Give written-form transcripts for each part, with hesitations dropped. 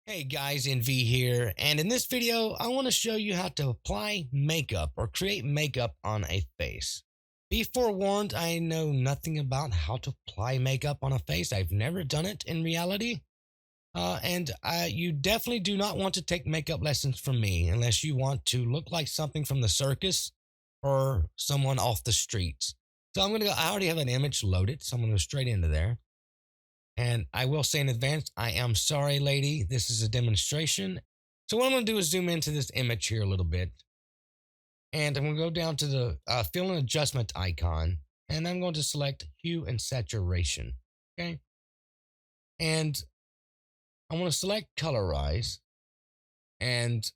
Hey guys, NV here, and in this video, I want to show you how to apply makeup or create makeup on a face. Be forewarned, I know nothing about how to apply makeup on a face. I've never done it in reality. You definitely do not want to take makeup lessons from me unless you want to look like something from the circus or someone off the streets. So I'm going to go, I already have an image loaded, so I'm going to go straight into there. And I will say in advance, I am sorry, lady. This is a demonstration. So what I'm going to do is zoom into this image here a little bit. And I'm going to go down to the fill and adjustment icon. And I'm going to select hue and saturation. Okay. And I want to select colorize. And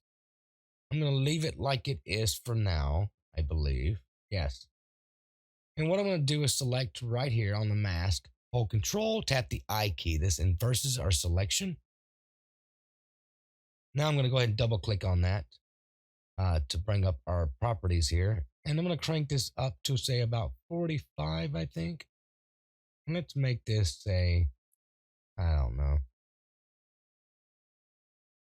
I'm going to leave it like it is for now, I believe. Yes. And what I'm going to do is select right here on the mask, hold control, tap the I key. This inverses our selection. Now I'm going to go ahead and double click on that to bring up our properties here. And I'm going to crank this up to say about 45, I think. And let's make this say, I don't know,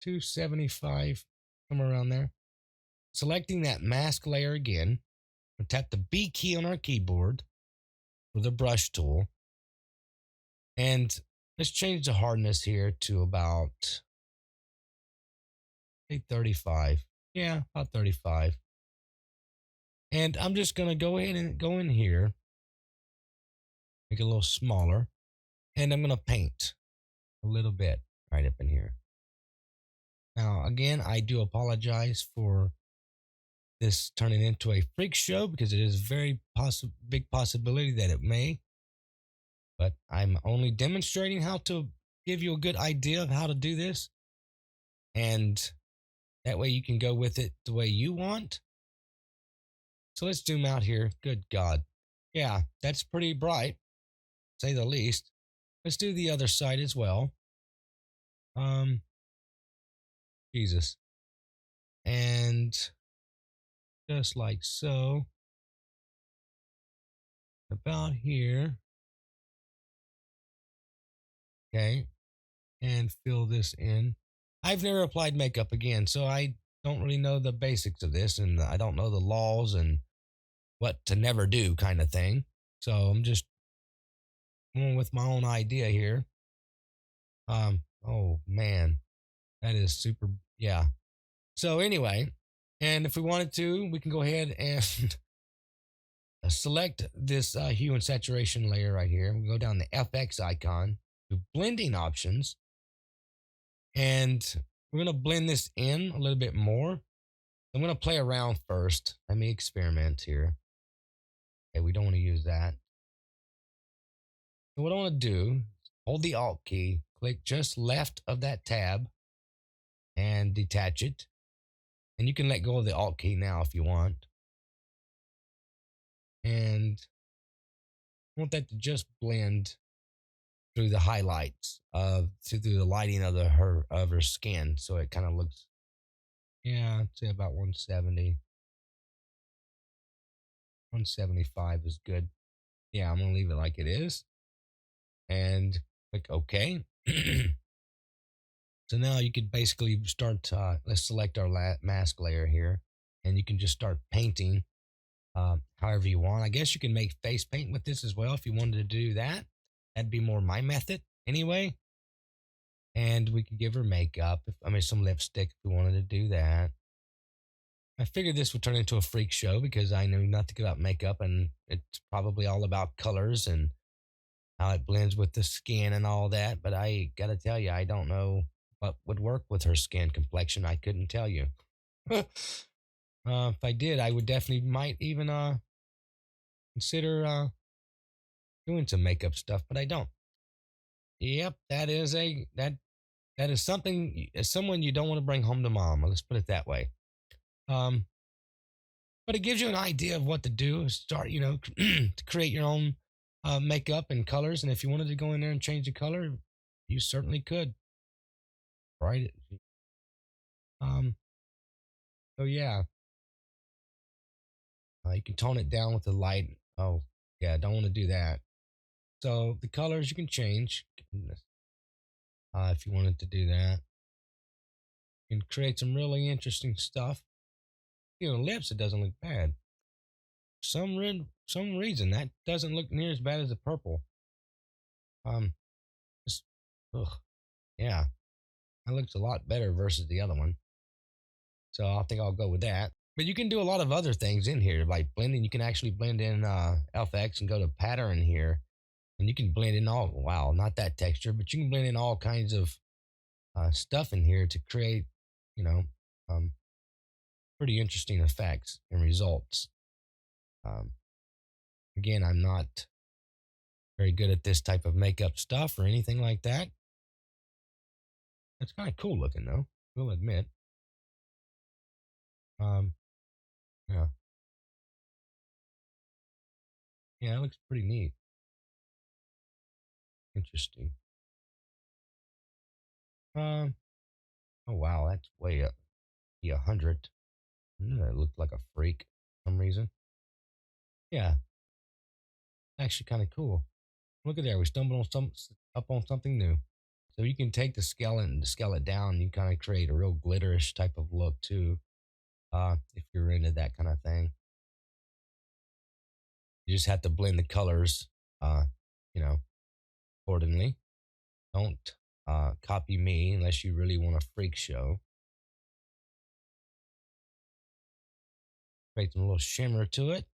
275, somewhere around there. Selecting that mask layer again, we'll tap the B key on our keyboard with the brush tool. And let's change the hardness here to about, say, 35. Yeah, about 35. And I'm just going to go ahead and go in here, make it a little smaller, and I'm going to paint a little bit right up in here. Now, again, I do apologize for this turning into a freak show because it is very big possibility that it may. But I'm only demonstrating how to give you a good idea of how to do this. And that way you can go with it the way you want. So let's zoom out here. Good God. Yeah, that's pretty bright, say the least. Let's do the other side as well. Jesus. And just like so. About here. Okay. And fill this in. I've never applied makeup again, so I don't really know the basics of this, and I don't know the laws and what to never do kind of thing. So I'm just going with my own idea here. Oh man, that is super. Yeah. So anyway, and if we wanted to, we can go ahead and select this hue and saturation layer right here. We go down the FX icon to blending options, and we're going to blend this in a little bit more. I'm going to play around first. Let me experiment here. Okay, we don't want to use that. So what I want to do, hold the Alt key, click just left of that tab, and detach it. And you can let go of the Alt key now if you want. And I want that to just blend through the highlights through the lighting of her skin, so it kind of looks, yeah, I'd say about 170. 175 is good. Yeah, I'm gonna leave it like it is, and click OK. So now you could basically start. Let's select our mask layer here, and you can just start painting however you want. I guess you can make face paint with this as well if you wanted to do that. That'd be more my method anyway. And we could give her makeup. I mean, some lipstick if we wanted to do that. I figured this would turn into a freak show because I knew nothing about makeup, and it's probably all about colors and how it blends with the skin and all that. But I gotta tell you, I don't know what would work with her skin complexion. I couldn't tell you. If I did, I would definitely might even consider doing some makeup stuff, but I don't. Yep, that is something as someone you don't want to bring home to mom. Let's put it that way. Um, but it gives you an idea of what to do. Start, to create your own makeup and colors, and if you wanted to go in there and change the color, you certainly could. Right? Um, so yeah, you can tone it down with the light. Oh, yeah, don't want to do that. So the colors you can change if you wanted to do that. You can create some really interesting stuff. Lips, it doesn't look bad. Some reason that doesn't look near as bad as the purple. Um, just, ugh, yeah, that looks a lot better versus the other one. So I think I'll go with that. But you can do a lot of other things in here, like blending. You can actually blend in FX and go to pattern here, and you can blend in all. Wow, not that texture, but you can blend in all kinds of stuff in here to create, you know, um, pretty interesting effects and results. Um, Again, I'm not very good at this type of makeup stuff or anything like that. It's kind of cool looking though, we'll admit. Um, yeah, yeah, it looks pretty neat. Interesting. Um, oh wow, that's way up. Be 100. I knew that looked like a freak for some reason. Yeah, actually kind of cool. Look at there, we stumbled on up on something new. So you can take the skeleton and scale it down. You kind of create a real glitterish type of look too. If you're into that kind of thing, you just have to blend the colors, uh, you know, accordingly. Don't copy me unless you really want a freak show. Create some little shimmer to it.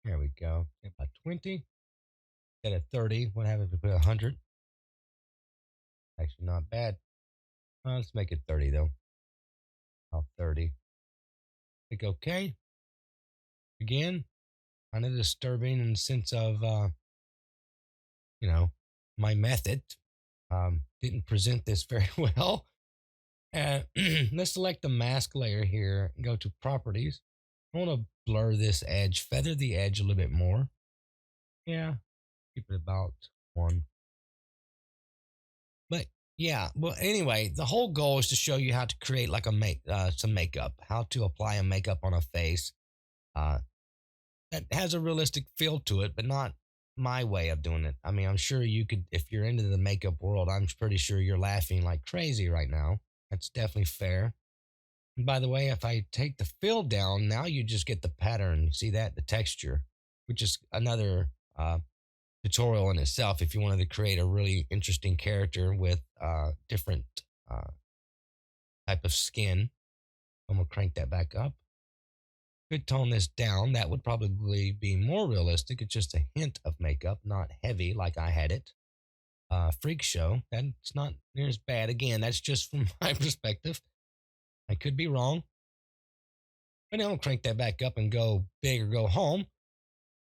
There we go. About 20. Instead of 30, what happens if we put 100? Actually, not bad. Let's make it 30 though. About 30. Click OK. Again, kind of disturbing in the sense of, you know, my method didn't present this very well. Let's select the mask layer here and go to properties. I want to blur this edge, feather the edge a little bit more. Yeah, keep it about 1. But yeah, well, anyway, the whole goal is to show you how to create like some makeup, how to apply a makeup on a face uh, that has a realistic feel to it, but not my way of doing it. I mean, I'm sure you could, if you're into the makeup world, I'm pretty sure you're laughing like crazy right now. That's definitely fair. And by the way, if I take the fill down, now you just get the pattern. See that? The texture, which is another tutorial in itself if you wanted to create a really interesting character with different uh, type of skin. I'm going to crank that back up. Could tone this down. That would probably be more realistic. It's just a hint of makeup, not heavy like I had it. Freak show. That's not near as bad. Again, that's just from my perspective. I could be wrong. But I'll crank that back up and go big or go home.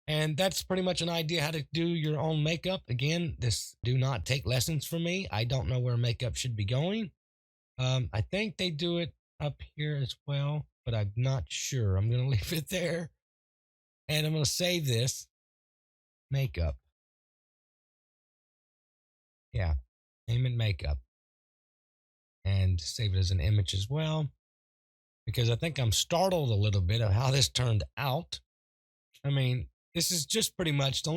And that's pretty much an idea how to do your own makeup. Again, this do not take lessons from me. I don't know where makeup should be going. I think they do it up here as well, but I'm not sure. I'm going to leave it there. And I'm going to save this makeup. Yeah, name it makeup. And save it as an image as well. Because I think I'm startled a little bit of how this turned out. I mean, this is just pretty much the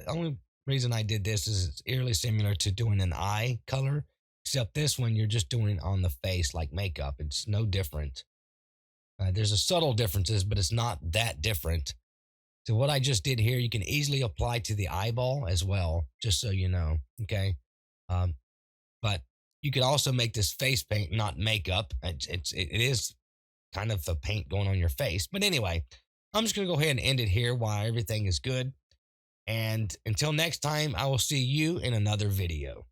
only reason I did this is it's eerily similar to doing an eye color, except this one you're just doing on the face like makeup. It's no different. There's a subtle differences, but it's not that different. So what I just did here, you can easily apply to the eyeball as well, just so you know. Okay, um, but you could also make this face paint not makeup. It is kind of a paint going on your face. But anyway, I'm just going to go ahead and end it here while everything is good. And until next time, I will see you in another video.